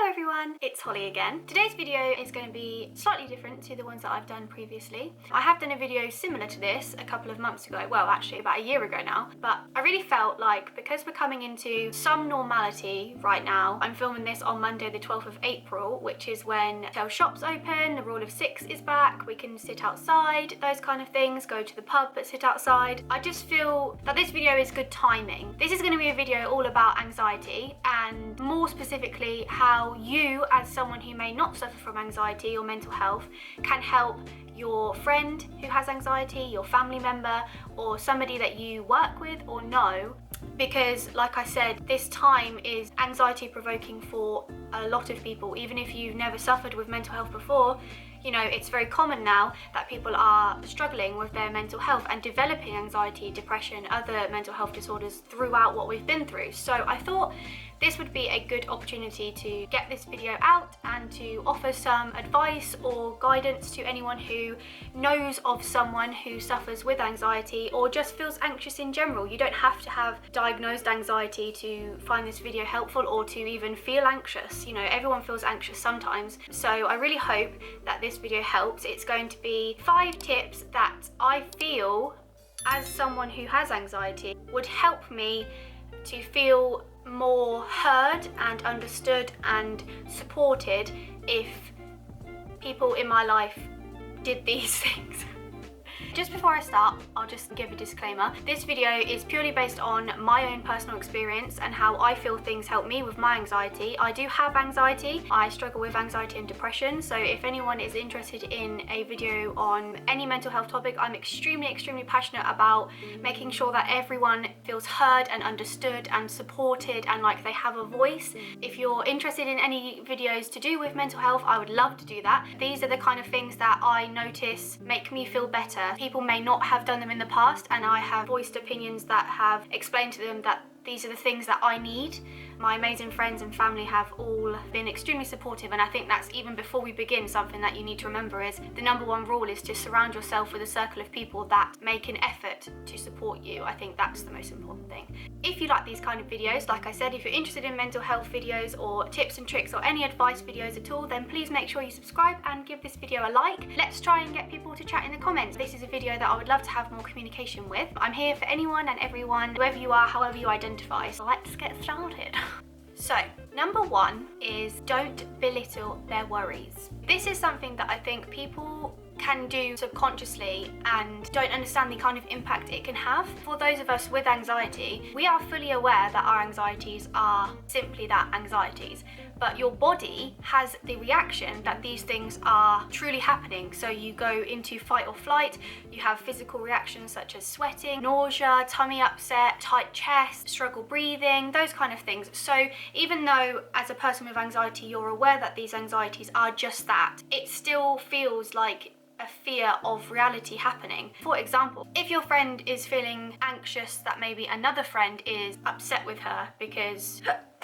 everyone, it's Holly again. Today's video is going to be slightly different to the ones that I've done previously. I have done a video similar to this a couple of months ago, well actually about a year ago now, but I really felt like because we're coming into some normality right now, I'm filming this on Monday the 12th of April, which is when retail shops open, the rule of 6 is back, we can sit outside, those kind of things, go to the pub but sit outside. I just feel that this video is good timing. This is going to be a video all about anxiety and more specifically how you, as someone who may not suffer from anxiety or mental health, can help your friend who has anxiety, your family member, or somebody that you work with or know. Because like I said, this time is anxiety provoking for a lot of people. Even if you've never suffered with mental health before, you know, it's very common now that people are struggling with their mental health and developing anxiety, depression, other mental health disorders throughout what we've been through. So I thought this would be a good opportunity to get this video out and to offer some advice or guidance to anyone who knows of someone who suffers with anxiety or just feels anxious in general. You don't have to have diagnosed anxiety to find this video helpful or to even feel anxious. You know, everyone feels anxious sometimes. So I really hope that this video helps. It's going to be 5 tips that I feel, as someone who has anxiety, would help me to feel more heard and understood and supported if people in my life did these things. Just before I start, I'll just give a disclaimer. This video is purely based on my own personal experience and how I feel things help me with my anxiety. I do have anxiety. I struggle with anxiety and depression. So if anyone is interested in a video on any mental health topic, I'm extremely passionate about making sure that everyone feels heard and understood and supported and like they have a voice. If you're interested in any videos to do with mental health, I would love to do that. These are the kind of things that I notice make me feel better. People may not have done them in the past, and I have voiced opinions that have explained to them that these are the things that I need. My amazing friends and family have all been extremely supportive, and I think that's, even before we begin, something that you need to remember is the number one rule is to surround yourself with a circle of people that make an effort to support you. I think that's the most important thing. If you like these kind of videos, like I said, if you're interested in mental health videos or tips and tricks or any advice videos at all, then please make sure you subscribe and give this video a like. Let's try and get people to chat in the comments. This is a video that I would love to have more communication with. I'm here for anyone and everyone, whoever you are, however you identify. So let's get started. So, number 1 is don't belittle their worries. This is something that I think people can do subconsciously and don't understand the kind of impact it can have. For those of us with anxiety, we are fully aware that our anxieties are simply that, anxieties. But your body has the reaction that these things are truly happening. So you go into fight or flight, you have physical reactions such as sweating, nausea, tummy upset, tight chest, struggle breathing, those kind of things. So even though as a person with anxiety you're aware that these anxieties are just that, it still feels like a fear of reality happening. For example, if your friend is feeling anxious that maybe another friend is upset with her because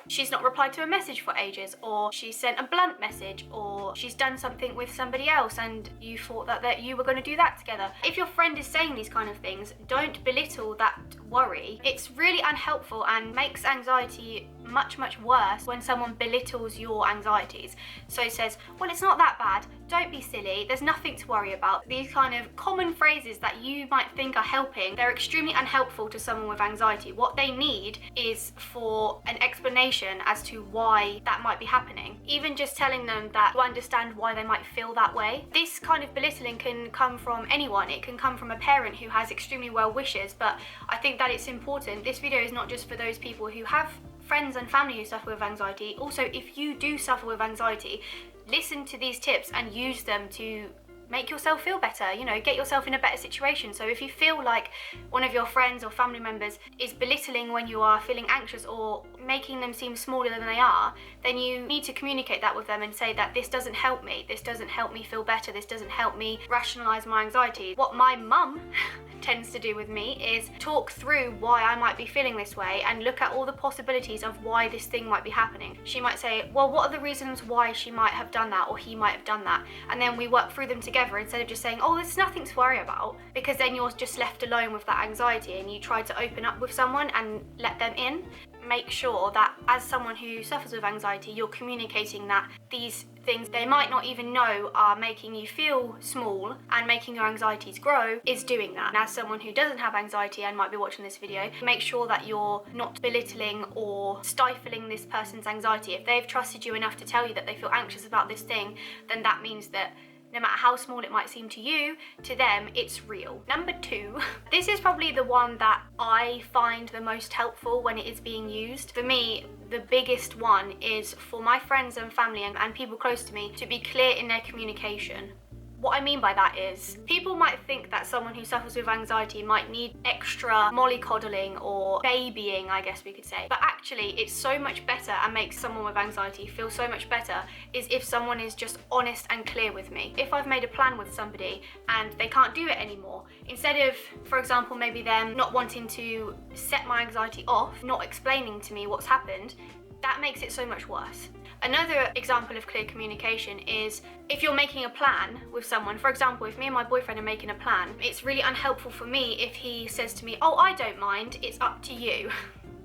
she's not replied to a message for ages, or she sent a blunt message, or she's done something with somebody else and you thought that you were going to do that together. If your friend is saying these kind of things, don't belittle that worry. It's really unhelpful and makes anxiety much worse when someone belittles your anxieties. So says, well, it's not that bad, don't be silly, there's nothing to worry about. These kind of common phrases that you might think are helping, they're extremely unhelpful to someone with anxiety. What they need is for an explanation as to why that might be happening. Even just telling them that you understand why they might feel that way. This kind of belittling can come from anyone. It can come from a parent who has extremely well wishes, but I think that it's important. This video is not just for those people who have friends and family who suffer with anxiety. Also, if you do suffer with anxiety, listen to these tips and use them to make yourself feel better, you know, get yourself in a better situation. So if you feel like one of your friends or family members is belittling when you are feeling anxious or making them seem smaller than they are, then you need to communicate that with them and say that this doesn't help me, this doesn't help me feel better, this doesn't help me rationalize my anxiety. What my mum tends to do with me is talk through why I might be feeling this way and look at all the possibilities of why this thing might be happening. She might say, well, what are the reasons why she might have done that or he might have done that? And then we work through them together instead of just saying, oh, there's nothing to worry about, because then you're just left alone with that anxiety and you try to open up with someone and let them in. make sure that as someone who suffers with anxiety, you're communicating that these things they might not even know are making you feel small and making your anxieties grow is doing that. And as someone who doesn't have anxiety and might be watching this video, make sure that you're not belittling or stifling this person's anxiety. If they've trusted you enough to tell you that they feel anxious about this thing, then that means that no matter how small it might seem to you, to them, it's real. Number 2, this is probably the one that I find the most helpful when it is being used. For me, the biggest one is for my friends and family and people close to me to be clear in their communication. What I mean by that is, people might think that someone who suffers with anxiety might need extra mollycoddling or babying, I guess we could say. But actually, it's so much better and makes someone with anxiety feel so much better is if someone is just honest and clear with me. If I've made a plan with somebody and they can't do it anymore, instead of, for example, maybe them not wanting to set my anxiety off, not explaining to me what's happened, that makes it so much worse. Another example of clear communication is if you're making a plan with someone. For example, if me and my boyfriend are making a plan, it's really unhelpful for me if he says to me, "Oh, I don't mind, it's up to you."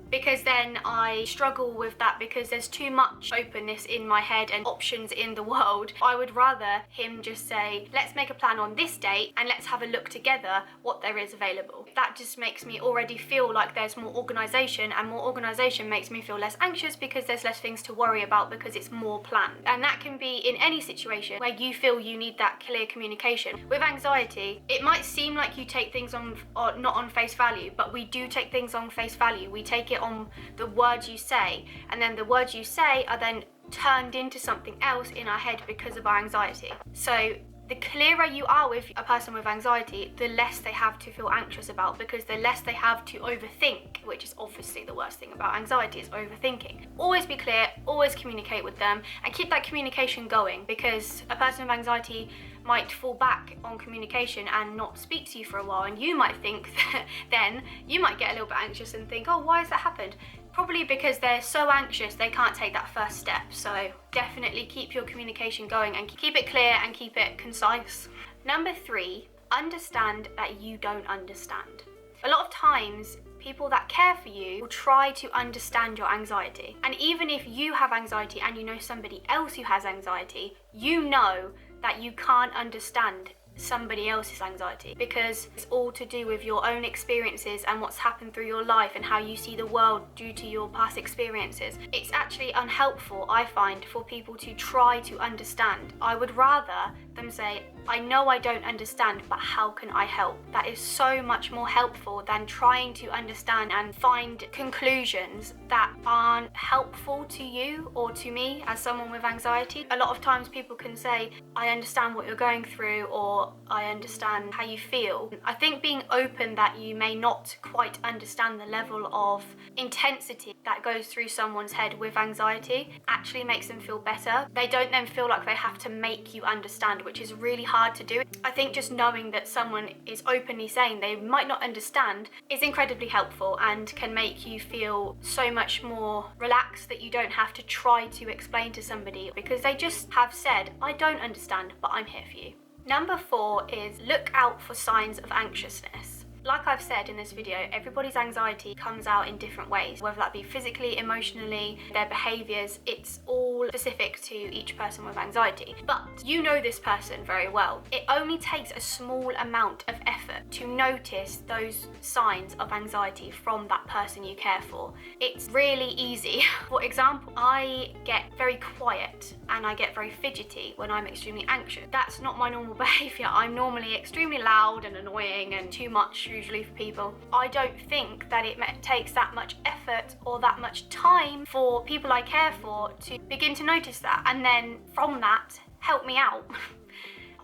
Because then I struggle with that because there's too much openness in my head and options in the world. I would rather him just say, let's make a plan on this date and let's have a look together what there is available. That just makes me already feel like there's more organisation, and more organisation makes me feel less anxious because there's less things to worry about because it's more planned. And that can be in any situation where you feel you need that clear communication. With anxiety, it might seem like you take things on or not on face value, but we do take things on face value. We take it on the words you say, and then the words you say are then turned into something else in our head because of our anxiety. So the clearer you are with a person with anxiety, the less they have to feel anxious about, because the less they have to overthink, which is obviously the worst thing about anxiety, is overthinking. Always be clear, always communicate with them, and keep that communication going, because a person with anxiety might fall back on communication and not speak to you for a while, and you might think that then you might get a little bit anxious and think, oh, why has that happened? Probably because they're so anxious they can't take that first step. So definitely keep your communication going and keep it clear and keep it concise. Number 3, understand that you don't understand. A lot of times, people that care for you will try to understand your anxiety. And even if you have anxiety and you know somebody else who has anxiety, you know that you can't understand somebody else's anxiety, because it's all to do with your own experiences and what's happened through your life and how you see the world due to your past experiences. It's actually unhelpful, I find, for people to try to understand. I would rather them say, I know I don't understand, but how can I help? That is so much more helpful than trying to understand and find conclusions that aren't helpful to you or to me as someone with anxiety. A lot of times people can say, I understand what you're going through, or I understand how you feel. I think being open that you may not quite understand the level of intensity that goes through someone's head with anxiety actually makes them feel better. They don't then feel like they have to make you understand, which is really hard to do. I think just knowing that someone is openly saying they might not understand is incredibly helpful and can make you feel so much more relaxed that you don't have to try to explain to somebody, because they just have said, I don't understand, but I'm here for you. Number 4 is look out for signs of anxiousness. Like I've said in this video, everybody's anxiety comes out in different ways, whether that be physically, emotionally, their behaviours. It's all specific to each person with anxiety. But you know this person very well. It only takes a small amount of effort to notice those signs of anxiety from that person you care for. It's really easy. For example, I get very quiet and I get very fidgety when I'm extremely anxious. That's not my normal behaviour. I'm normally extremely loud and annoying and too much usually for people. I don't think that it takes that much effort or that much time for people I care for to begin to notice that, and then from that help me out.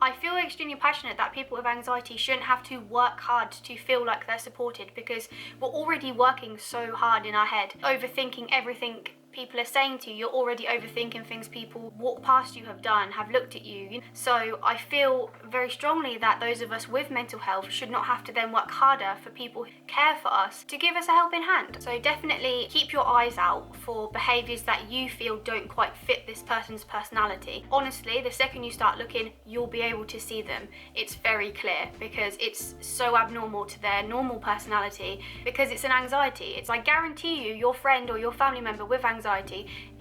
I feel extremely passionate that people with anxiety shouldn't have to work hard to feel like they're supported, because we're already working so hard in our head, overthinking everything people are saying to you, you're already overthinking things people walk past you have done, have looked at you. So I feel very strongly that those of us with mental health should not have to then work harder for people who care for us to give us a helping hand. So definitely keep your eyes out for behaviours that you feel don't quite fit this person's personality. Honestly, the second you start looking, you'll be able to see them. It's very clear because it's so abnormal to their normal personality, because it's an anxiety. It's, I guarantee you, your friend or your family member with anxiety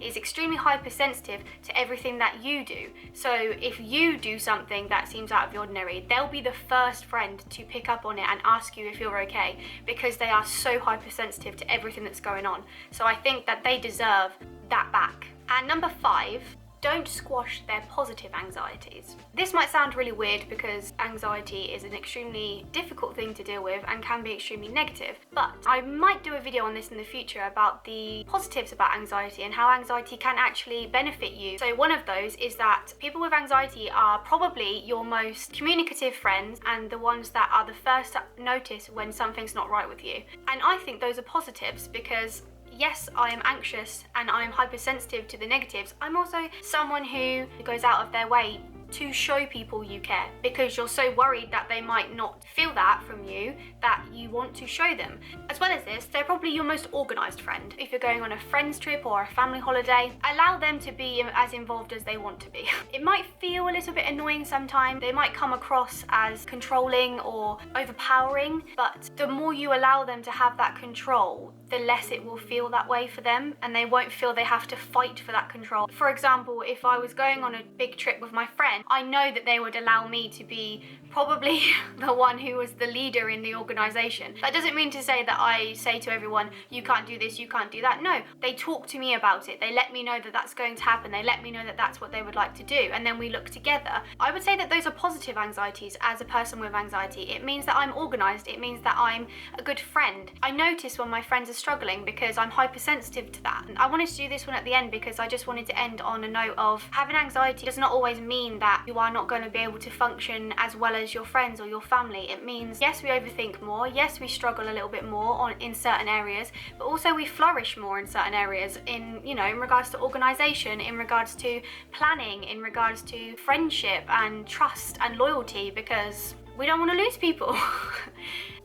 is extremely hypersensitive to everything that you do. So if you do something that seems out of the ordinary, they'll be the first friend to pick up on it and ask you if you're okay, because they are so hypersensitive to everything that's going on. So I think that they deserve that back. And number 5, don't squash their positive anxieties. This might sound really weird because anxiety is an extremely difficult thing to deal with and can be extremely negative, but I might do a video on this in the future about the positives about anxiety and how anxiety can actually benefit you. So one of those is that people with anxiety are probably your most communicative friends and the ones that are the first to notice when something's not right with you. And I think those are positives because yes, I am anxious and I'm hypersensitive to the negatives. I'm also someone who goes out of their way to show people you care, because you're so worried that they might not feel that from you that you want to show them. As well as this, they're probably your most organised friend. If you're going on a friend's trip or a family holiday, allow them to be as involved as they want to be. It might feel a little bit annoying sometimes. They might come across as controlling or overpowering, but the more you allow them to have that control, the less it will feel that way for them, and they won't feel they have to fight for that control. For example, if I was going on a big trip with my friend, I know that they would allow me to be probably the one who was the leader in the organisation. That doesn't mean to say that I say to everyone, you can't do this, you can't do that. No, they talk to me about it. They let me know that that's going to happen. They let me know that that's what they would like to do, and then we look together. I would say that those are positive anxieties as a person with anxiety. It means that I'm organised. It means that I'm a good friend. I notice when my friends are struggling because I'm hypersensitive to that. And I wanted to do this one at the end because I just wanted to end on a note of having anxiety does not always mean that you are not going to be able to function as well as your friends or your family. It means, yes, we overthink more, yes, we struggle a little bit more in certain areas, but also we flourish more in certain areas in regards to organisation, in regards to planning, in regards to friendship and trust and loyalty, because we don't want to lose people.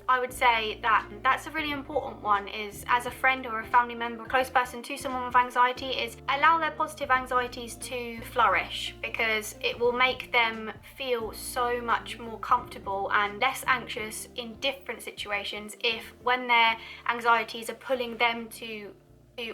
I would say that that's a really important one, is as a friend or a family member, a close person to someone with anxiety, is allow their positive anxieties to flourish, because it will make them feel so much more comfortable and less anxious in different situations if, when their anxieties are pulling them to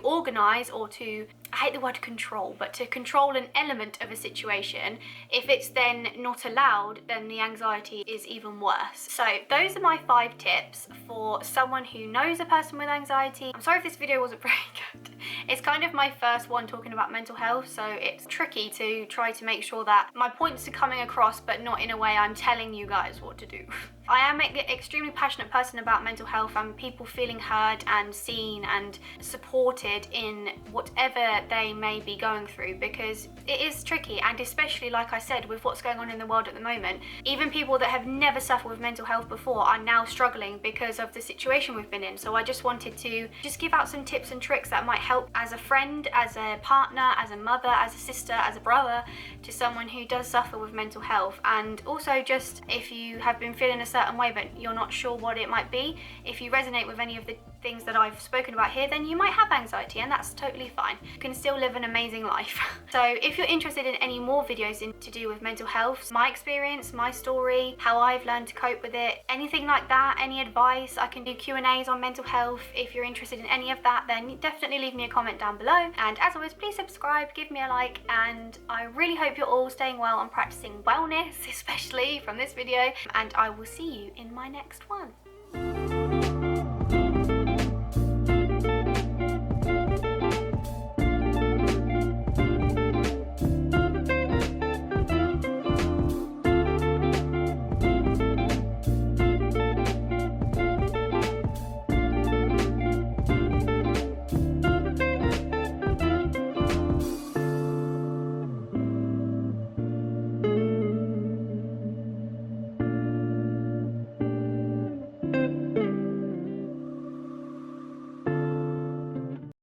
organise or to, I hate the word control, but to control an element of a situation, if it's then not allowed, then the anxiety is even worse. So those are my 5 tips for someone who knows a person with anxiety. I'm sorry if this video wasn't very good. It's kind of my first one talking about mental health, so it's tricky to try to make sure that my points are coming across, but not in a way I'm telling you guys what to do. I am an extremely passionate person about mental health and people feeling heard and seen and supported in whatever they may be going through, because it is tricky, and especially, like I said, with what's going on in the world at the moment, even people that have never suffered with mental health before are now struggling because of the situation we've been in. So I just wanted to give out some tips and tricks that might help as a friend, as a partner, as a mother, as a sister, as a brother to someone who does suffer with mental health. And also, just if you have been feeling a certain way but you're not sure what it might be, if you resonate with any of the things that I've spoken about here, then you might have anxiety, and that's totally fine. You can still live an amazing life. So if you're interested in any more videos to do with mental health, my experience, my story, how I've learned to cope with it, anything like that, any advice, I can do Q&As on mental health. If you're interested in any of that, then definitely leave me a comment down below. And as always, please subscribe, give me a like, and I really hope you're all staying well and practicing wellness, especially from this video, and I will see you in my next one.